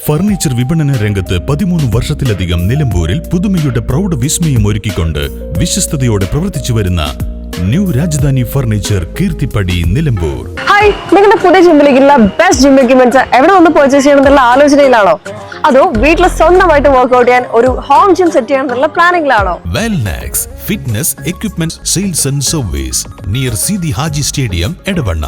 Furniture വിപണന രംഗത്ത് 13 വർഷത്തിലധികം നിലമ്പൂരിൽ പുതുമയുടെ പ്രൗഢ വിസ്മയം ഒരുക്കിക്കൊണ്ട് വിശ്വസ്തയോടെ പ്രവർത്തിച്ചു വരുന്ന new Rajdhani furniture Keerthippadi Nilambur. Hi, നിങ്ങളുടെ പുതിയ ജിമ്മിലേക്കുള്ള ബെസ്റ്റ് ജിം എക്യുപ്മെന്റ്സ് എവിടെ വന്ന് പർച്ചേസ് ചെയ്യണമെന്നുള്ള ആലോചനയിലാണോ? അതോ വീട്ടിൽ സ്വന്തമായിട്ട് വർക്ക്ഔട്ട് ചെയ്യാൻ ഒരു ഹോം ജിം സെറ്റ് ചെയ്യാനുള്ള പ്ലാനിംഗിലാണോ? Wellnex fitness equipment sales and service near Sidi Haji stadium Edavanna.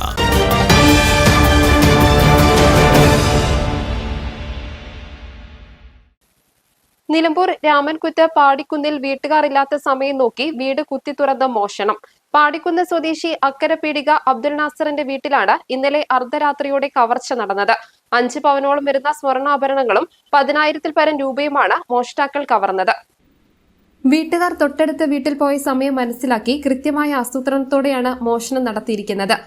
Nilambur Ramankuthu പാടിക്കുന്നിൽ വീട്ടുകാരില്ലാത്ത സമയം നോക്കി വീട് കുത്തി തുറന്ന മോഷണം. പാടിക്കുന്ന് സ്വദേശി അക്കര പീടിക അബ്ദുൽ നാസറിന്റെ വീട്ടിലാണ് ഇന്നലെ അർദ്ധരാത്രിയോടെ കവർച്ച നടന്നത്. 5 പവനോളം വരുന്ന സ്വർണ്ണാഭരണങ്ങളും 10,000-ൽ പരം രൂപയുമാണ് മോഷ്ടാക്കൾ കവർന്നത്. വീട്ടുകാർ തൊട്ടടുത്ത വീട്ടിൽ പോയ സമയം മനസ്സിലാക്കി കൃത്യമായ ആസൂത്രണത്തോടെയാണ് മോഷണം നടത്തിയിരിക്കുന്നത്.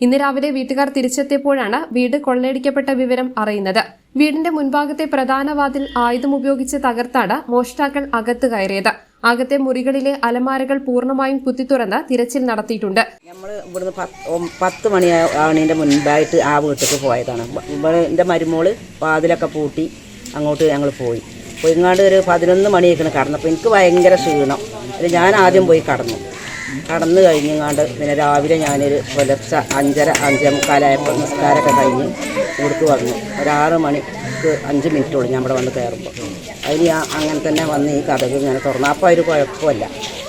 ഇന്ന് രാവിലെ വീട്ടുകാർ തിരിച്ചെത്തിയപ്പോഴാണ് വീട് കൊള്ളയടിക്കപ്പെട്ട വിവരം അറിയുന്നത്. വീടിന്റെ മുൻഭാഗത്തെ പ്രധാന വാതിൽ ആയുധം ഉപയോഗിച്ച് തകർത്താണ് മോഷ്ടാക്കൾ അകത്ത് കയറിയത്. അകത്തെ മുറികളിലെ അലമാരകൾ പൂർണ്ണമായും കുത്തിത്തുറന്ന് തിരച്ചിൽ നടത്തിയിട്ടുണ്ട്. നമ്മൾ ഇവിടുന്ന് 10 മണിയാവണതിൻ്റെ മുൻപായിട്ട് ആ വീട്ടിലേക്ക് പോയതാണ്. ഇവിടെ എൻ്റെ മരുമോള് വാതിലൊക്കെ പൂട്ടി അങ്ങോട്ട് ഞങ്ങൾ പോയി. പോയിങ്ങാണ്ട് ഒരു 11 മണിയൊക്കെയാണ് കടന്നപ്പോൾ എനിക്ക് ഭയങ്കര ക്ഷീണം. ഞാൻ ആദ്യം പോയി കടന്നു കഴിഞ്ഞങ്ങാണ്ട് പിന്നെ രാവിലെ ഞാനൊരു പുലർച്ചെ 5:30-5:45 നിസ്കാരമൊക്കെ കഴിഞ്ഞ് ഇവിടേക്ക് വന്നു. ഒരു 6 മണിക്ക് 5 മിനിറ്റുള്ളൂ ഞാൻ ഇവിടെ വന്ന് കയറുമ്പോൾ. അതിന് ഞാൻ അങ്ങനെ തന്നെ വന്ന് ഈ കഥക് ഇങ്ങനെ തുറന്നു. അപ്പോൾ ഒരു കുഴപ്പമില്ല.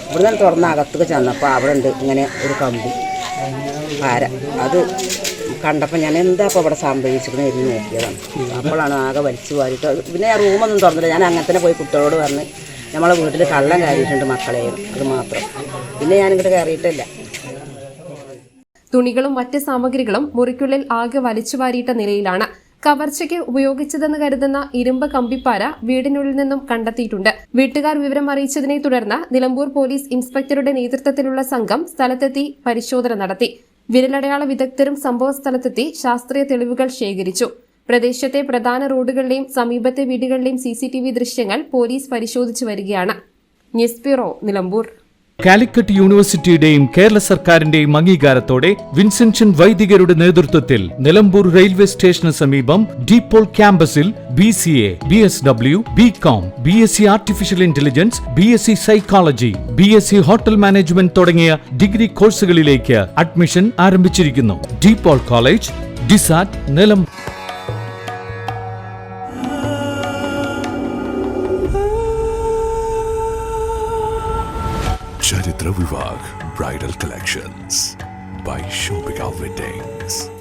ഇവിടെ നിന്ന് തുറന്ന അകത്തേക്ക് ചെന്നപ്പോൾ അവിടെ ഉണ്ട് ഇങ്ങനെ ഒരു കമ്പി പാര. അത് കണ്ടപ്പോൾ ഞാൻ എന്താ ഇപ്പോൾ ഇവിടെ സംഭവിച്ചിരിക്കുന്നത് എഴുതി നോക്കിയതാണ്. അപ്പോഴാണ് ആകെ വലിച്ചു വാരിയിട്ട്. പിന്നെ ഞാൻ റൂമൊന്നും തുറന്നില്ല. ഞാൻ അങ്ങനെ തന്നെ പോയി കുട്ടികളോട് പറഞ്ഞ് നമ്മളെ വീട്ടിൽ കള്ളം കയറിയിട്ടുണ്ട് മക്കളെയും, അത് മാത്രം. പിന്നെ ഞാനിങ്ങോട്ട് കയറിയിട്ടില്ല. തുണികളും മറ്റ് സാമഗ്രികളും മുറിക്കുള്ളിൽ ആകെ വലിച്ചു വാരിയിട്ട നിലയിലാണ്. കവർച്ചയ്ക്ക് ഉപയോഗിച്ചതെന്ന് കരുതുന്ന ഇരുമ്പ് കമ്പിപ്പാര വീടിനുള്ളിൽ നിന്നും കണ്ടെത്തിയിട്ടുണ്ട്. വീട്ടുകാർ വിവരം അറിയിച്ചതിനെ തുടർന്ന് നിലമ്പൂർ പോലീസ് ഇൻസ്പെക്ടറുടെ നേതൃത്വത്തിലുള്ള സംഘം സ്ഥലത്തെത്തി പരിശോധന നടത്തി. വിരലടയാള വിദഗ്ധരും സംഭവ സ്ഥലത്തെത്തി ശാസ്ത്രീയ തെളിവുകൾ ശേഖരിച്ചു. പ്രദേശത്തെ പ്രധാന റോഡുകളിലെയും സമീപത്തെ വീടുകളിലെയും CCTV ദൃശ്യങ്ങൾ പോലീസ് പരിശോധിച്ചു വരികയാണ്. News bureau, Nilambur. കാലിക്കറ്റ് യൂണിവേഴ്സിറ്റിയുടെയും കേരള സർക്കാരിന്റെയും അംഗീകാരത്തോടെ വിൻസെൻഷൻ വൈദികരുടെ നേതൃത്വത്തിൽ നിലമ്പൂർ റെയിൽവേ സ്റ്റേഷന് സമീപം ഡീപോൾ ക്യാമ്പസിൽ BCA, BSW, BCom, BSc artificial intelligence, BSc psychology, BSc hotel management തുടങ്ങിയ ഡിഗ്രി കോഴ്സുകളിലേക്ക് അഡ്മിഷൻ ആരംഭിച്ചിരിക്കുന്നു. DePaul college, DISAT, Nilambur. Charitra Vivag Bridal Collections by Shobhika Weddings.